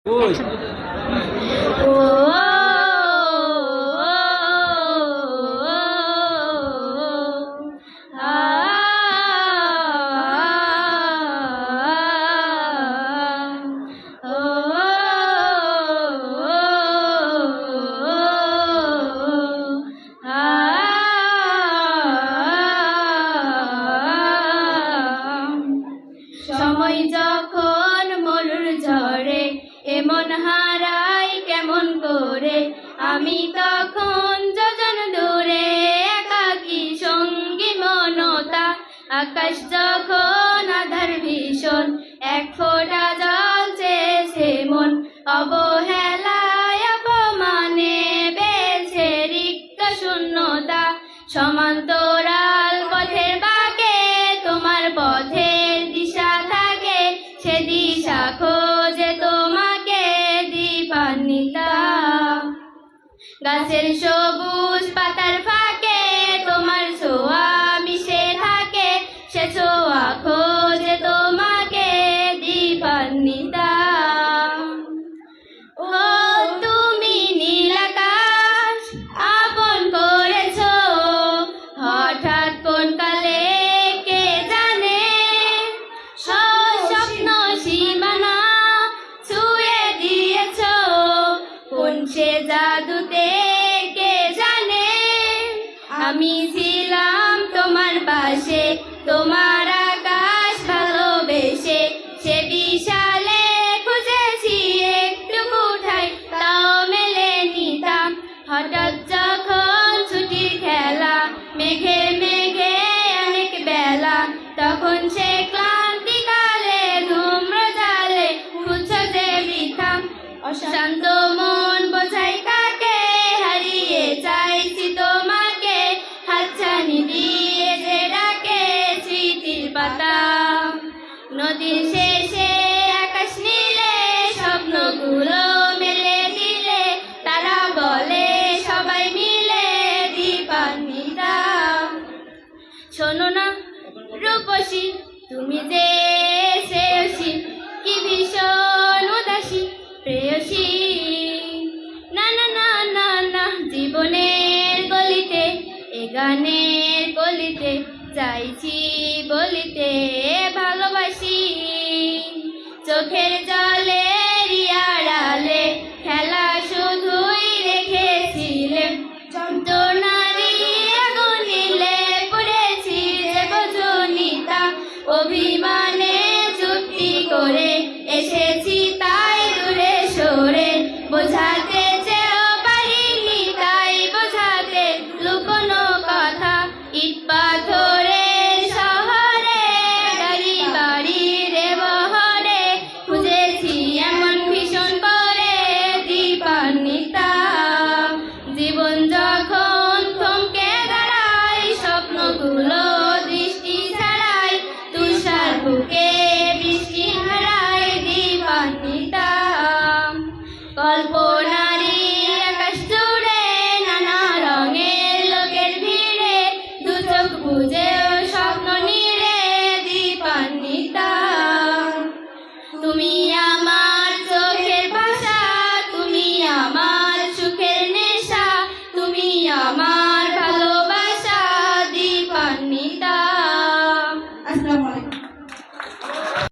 সময় যখন মরুর ঝরে এমন হারাই কেমন করে, আমি তখন যোজন দূরে একাকী সঙ্গী মনতা। আকাশ যখন আধার ভীষণ এক ফোঁটা জল চেয়েছে মন, অবহেলায় অপমানে বেছে রিক্ত শূন্যতা। সমান্তরাল পথের বাঁকে তোমার পথের দিশা থাকে, সে দিশা খোঁজে তোমাকে দীপান্বিতা। গাছের সবুজ পাতার ফাঁকে তোমার ছোঁয়া মিশে থাকে, সে ছোঁয়া খোঁজে তোমাকে দীপান্বিতা। ও তুমি নীল আকাশ আপন করেছ হঠাৎ কোন কালে কে জানে, স্বপ্ন সীমানা ছুঁয়ে দিয়েছ কোন সে জাদুতে কে জানে। আমি ছিলাম তোমার পাশে তোমার আকাশ ভালোবেসে, সে বিশালে খুঁজেছি একটু কোথায় তাও মেলেনি তা। হঠাৎ যখন ছুটির খেলা মেঘে মেঘে অনেক বেলা, তখন সে ক্লান্তিকালে ধূম্র জালে খুঁজছো যে বৃথা। অশান্ত মন বোঝাই কাকে হারিয়ে চাইছি তোমাকে, হাতছানি দিয়ে যে ডাকে স্মৃতির পাতা। নদীর শেষে আকাশ নীলে স্বপ্নগুলো মেলে দিলে, তারা বলে সবাই মিলে দীপান্বিতা। শোনো না রূপসী তুমি যে শ্রেয়সী, কি ভীষণ উদাসী প্রেয়সী। না না না না না, জীবনের গলিতে এ গানের গলিতে চাইছি বলিতে ভালোবাসি। চোখের